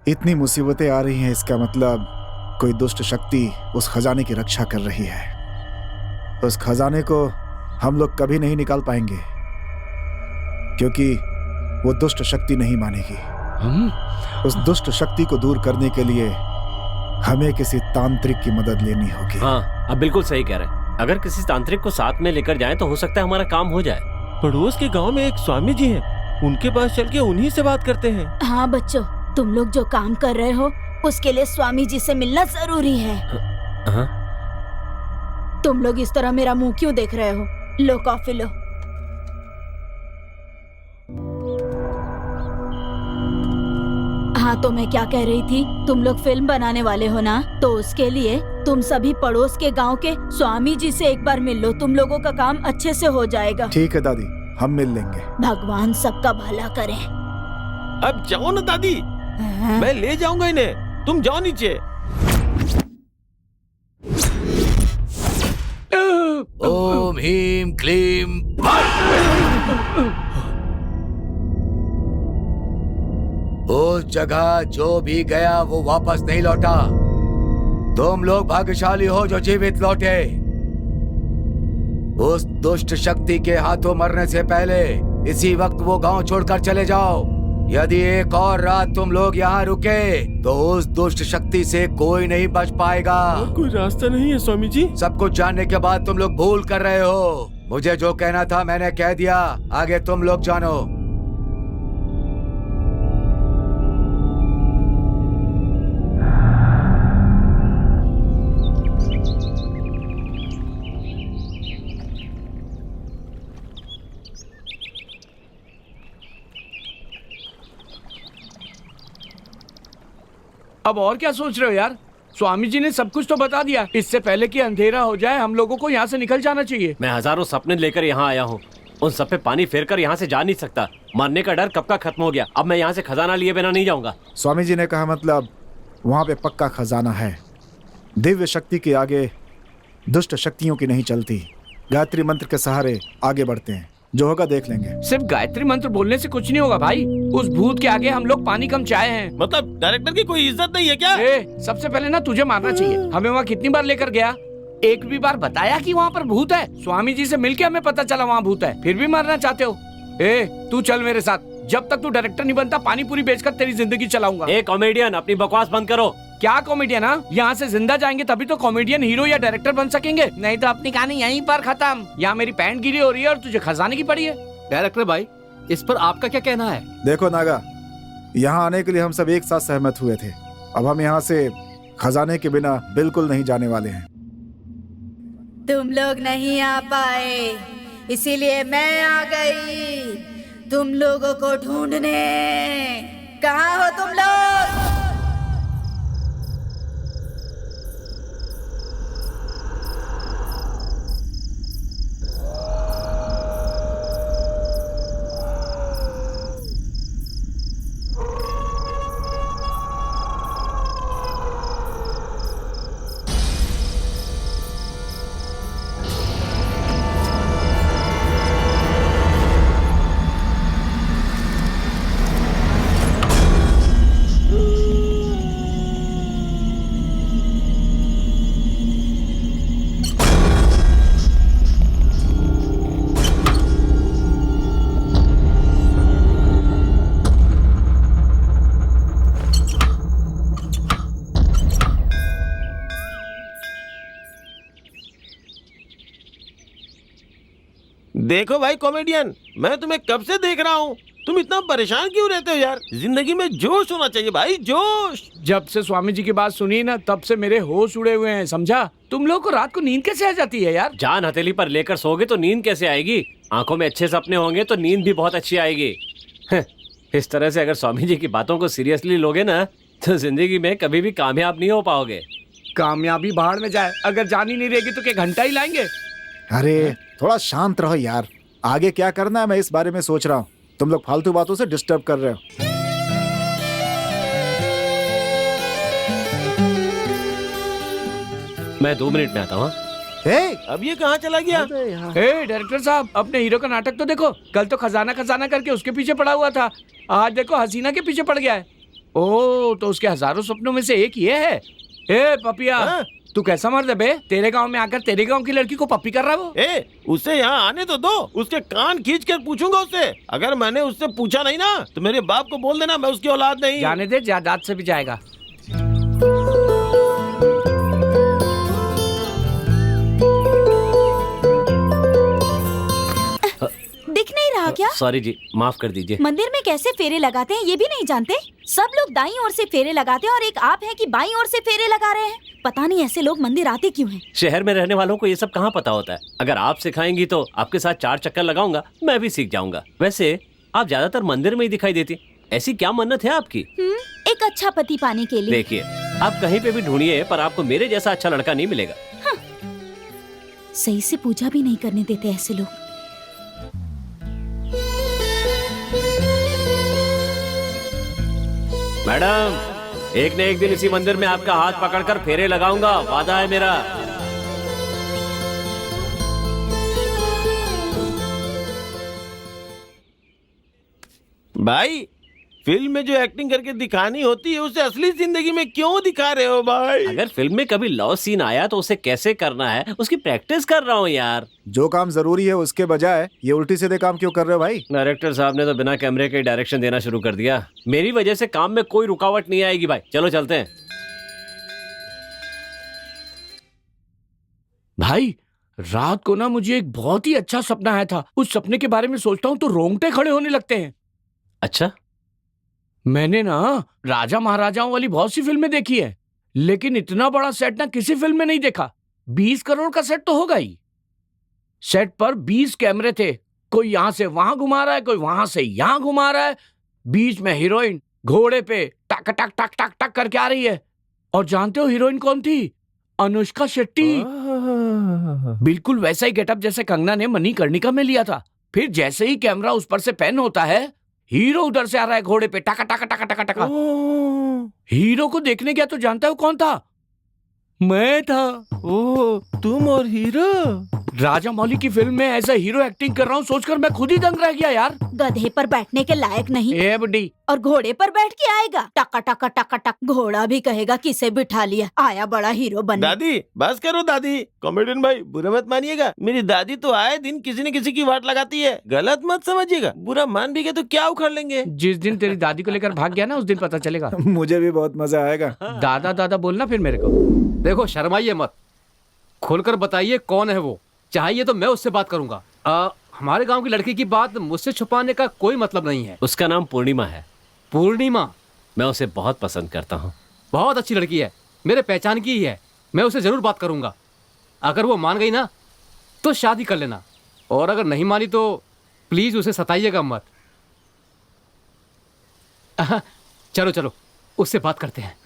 इतनी मुसीबतें आ रही हैं, इसका मतलब कोई दुष्ट शक्ति उस खजाने की रक्षा कर रही है। उस खजाने को हम लोग कभी नहीं निकाल पाएंगे, क्योंकि वो दुष्ट शक्ति नहीं मानेगी। उस दुष्ट शक्ति को दूर करने के लिए हमें किसी तांत्रिक की मदद लेनी होगी। हाँ, आप बिल्कुल सही कह रहे हैं। अगर किसी तांत्रिक को साथ में लेकर जाएं तो हो सकता है हमारा काम हो जाए। पड़ोस के गांव में एक स्वामी जी हैं, उनके पास चल के उन्हीं से बात करते हैं। हाँ बच्चों, तुम लोग जो काम कर रहे हो उसके लिए स्वामी जी से मिलना जरूरी है। हाँ? तुम लोग इस तरह मेरा मुंह क्यों देख रहे हो? लो कॉफी लो। हाँ, तो मैं क्या कह रही थी, तुम लोग फिल्म बनाने वाले हो ना, तो उसके लिए तुम सभी पड़ोस के गांव के स्वामी जी से एक बार मिल लो। तुम लोगों का काम अच्छे से हो जाएगा। ठीक है दादी, हम मिल लेंगे। भगवान सबका भला करे। अब जाओ ना दादी, मैं ले जाऊंगा इन्हें, तुम जाओ नीचे। ओम ह्रीम क्लीम उस जगह जो भी गया वो वापस नहीं लौटा। तुम लोग भाग्यशाली हो जो जीवित लौटे। उस दुष्ट शक्ति के हाथों मरने से पहले इसी वक्त वो गांव छोड़कर चले जाओ। यदि एक और रात तुम लोग यहाँ रुके तो उस दुष्ट शक्ति से कोई नहीं बच पाएगा। और कोई रास्ता नहीं है स्वामी जी? सब कुछ जानने के बाद तुम लोग भूल कर रहे हो। मुझे जो कहना था मैंने कह दिया, आगे तुम लोग जानो। अब और क्या सोच रहे हो यार? स्वामी जी ने सब कुछ तो बता दिया। इससे पहले कि अंधेरा हो जाए हम लोगों को यहाँ से निकल जाना चाहिए। मैं हजारों सपने लेकर यहाँ आया हूँ, उन सब पे पानी फेर कर यहाँ से जा नहीं सकता। मरने का डर कब का खत्म हो गया। अब मैं यहाँ से खजाना लिए बिना नहीं जाऊंगा। स्वामी जी ने कहा मतलब वहाँ पे पक्का खजाना है। दिव्य शक्ति के आगे दुष्ट शक्तियों की नहीं चलती। गायत्री मंत्र के सहारे आगे बढ़ते हैं, जो होगा देख लेंगे। सिर्फ गायत्री मंत्र बोलने से कुछ नहीं होगा भाई। उस भूत के आगे हम लोग पानी कम चाहे हैं। मतलब डायरेक्टर की कोई इज्जत नहीं है क्या? सबसे पहले ना तुझे मारना चाहिए। हमें वहाँ कितनी बार लेकर गया, एक भी बार बताया कि वहाँ पर भूत है? स्वामी जी से मिलके हमें पता चला वहाँ भूत है, फिर भी मारना चाहते हो। तू चल मेरे साथ। जब तक तू डायरेक्टर नहीं बनता पानी पूरी बेचकर तेरी जिंदगी चलाऊंगा। कॉमेडियन, अपनी बकवास बंद करो। क्या कॉमेडियन? यहाँ से जिंदा जाएंगे तभी तो कॉमेडियन, हीरो या डायरेक्टर बन सकेंगे, नहीं तो अपनी कहानी यहीं पर खत्म। यहाँ मेरी पैंट गिरी हो रही है और तुझे खजाने की पड़ी है। डायरेक्टर भाई, इस पर आपका क्या कहना है? देखो नागा, यहाँ आने के लिए हम सब एक साथ सहमत हुए थे। अब हम यहाँ से खजाने के बिना बिल्कुल नहीं जाने वाले हैं। तुम लोग नहीं आ पाए, इसीलिए मैं आ गई तुम लोगों को ढूंढने। कहाँ हो तुम लोग? देखो भाई कॉमेडियन, मैं तुम्हें कब से देख रहा हूँ। तुम इतना परेशान क्यों रहते हो यार? जिंदगी में जोश होना चाहिए भाई, जोश। जब से स्वामी जी की बात सुनी ना, तब से मेरे होश उड़े हुए हैं, समझा? तुम लोग को रात को नींद कैसे आ जाती है यार? जान हथेली पर लेकर सोगे तो नींद कैसे आएगी? आंखों में अच्छे सपने होंगे तो नींद भी बहुत अच्छी आएगी। इस तरह से अगर स्वामी जी की बातों को सीरियसली लोगे ना, तो जिंदगी में कभी भी कामयाब नहीं हो पाओगे। कामयाबी बाहर में जाए, अगर जान ही नहीं रहेगी तो क्या घंटा ही लाएंगे? अरे थोड़ा शांत रहो यार, आगे क्या करना है मैं इस बारे में सोच रहा हूँ। तुम लोग फालतू बातों से डिस्टर्ब कर रहे हो। मैं 2 मिनट में आता हूँ। हे, अब ये कहाँ चला गया? ए डायरेक्टर साहब, अपने हीरो का नाटक तो देखो। कल तो खजाना खजाना करके उसके पीछे पड़ा हुआ था, आज देखो हसीना के पीछे पड़ गया है। ओ, तो उसके हजारों सपनों में से एक ये है। ए पपिया, हाँ? तू कैसा मर्द है बे? तेरे गांव में आकर तेरे गांव की लड़की को पप्पी कर रहा है वो। उसे यहाँ आने तो दो, उसके कान खींच कर पूछूंगा उससे। अगर मैंने उससे पूछा नहीं ना तो मेरे बाप को बोल देना मैं उसकी औलाद नहीं। जाने दे, जायदाद से भी जाएगा। दिख नहीं रहा क्या? सॉरी जी, माफ कर दीजिए। मंदिर में कैसे फेरे लगाते हैं ये भी नहीं जानते? सब लोग दाईं ओर से फेरे लगाते हैं और एक आप हैं कि बाईं ओर से फेरे लगा रहे हैं। पता नहीं ऐसे लोग मंदिर आते क्यों हैं। शहर में रहने वालों को ये सब कहाँ पता होता है। अगर आप सिखाएंगी तो आपके साथ 4 चक्कर लगाऊंगा, मैं भी सीख जाऊंगा। वैसे आप ज्यादातर मंदिर में ही दिखाई देती, ऐसी क्या मन्नत है आपकी? एक अच्छा पति पाने के लिए। देखिए, आप कहीं पे भी ढूंढिए पर आपको मेरे जैसा अच्छा लड़का नहीं मिलेगा। सही से पूजा भी नहीं करने देते ऐसे लोग। मैडम, एक न एक दिन इसी मंदिर में आपका हाथ पकड़कर फेरे लगाऊंगा, वादा है मेरा। भाई, फिल्म में जो एक्टिंग करके दिखानी होती है उसे असली जिंदगी में क्यों दिखा रहे हो भाई? अगर फिल्म में कभी लव सीन आया तो उसे कैसे करना है उसकी प्रैक्टिस कर रहा हूँ यार। जो काम जरूरी है उसके बजाय ये उल्टी सीधे काम क्यों कर रहे हो भाई? डायरेक्टर साहब ने तो बिना कैमरे के डायरेक्शन देना शुरू कर दिया। मेरी वजह से काम में कोई रुकावट नहीं आएगी भाई। चलो चलते हैं। भाई, रात को ना मुझे एक बहुत ही अच्छा सपना आया था। उस सपने के बारे में सोचता हूँ तो रोंगटे खड़े होने लगते हैं। अच्छा? मैंने ना राजा महाराजाओं वाली बहुत सी फिल्में देखी है, लेकिन इतना बड़ा सेट ना किसी फिल्म में नहीं देखा। 20 करोड़ का सेट तो होगा ही। सेट पर 20 कैमरे थे, कोई यहां से वहां घुमा रहा है, कोई वहां से यहां घुमा रहा है। बीच में हीरोइन घोड़े पे टक टक टक टक टक करके आ रही है। और जानते हो हीरोइन कौन थी? अनुष्का शेट्टी। बिल्कुल वैसा ही गेटअप जैसे कंगना ने मणिकर्णिका में लिया था। फिर जैसे ही कैमरा उस पर से पैन होता है, हीरो उधर से आ रहा है घोड़े पे, टाका टाका टाका टाका टाका। हीरो को देखने गया तो जानता हो कौन था? मैं था। ओह, तुम और हीरो? राजा मौली की फिल्म में ऐसा हीरो एक्टिंग कर रहा हूँ सोचकर मैं खुद ही दंग रह गया यार। गधे पर बैठने के लायक नहीं ए बुड्ढी, और घोड़े पर बैठ के आएगा। टका टका टका टक। घोड़ा भी कहेगा किसे बिठा लिया, आया बड़ा हीरो बनने। दादी, बस करो दादी। कॉमेडियन भाई, बुरा मत मानिएगा। मेरी दादी तो आए दिन किसी न किसी की वाट लगाती है, गलत मत समझिएगा। बुरा मान भी गए तो क्या उखाड़ लेंगे। जिस दिन तेरी दादी को लेकर भाग गया ना, उस दिन पता चलेगा। मुझे भी बहुत मजा आएगा। दादा दादा बोलना फिर मेरे को। देखो, शर्माइए मत, खुलकर बताइए कौन है वो। चाहिए तो मैं उससे बात करूंगा। हमारे गांव की लड़की की बात मुझसे छुपाने का कोई मतलब नहीं है। उसका नाम पूर्णिमा है। पूर्णिमा? मैं उसे बहुत पसंद करता हूँ। बहुत अच्छी लड़की है, मेरे पहचान की ही है। मैं उसे जरूर बात करूंगा। अगर वो मान गई ना तो शादी कर लेना, और अगर नहीं मानी तो प्लीज उसे सताइएगा मत। चलो चलो, उससे बात करते हैं।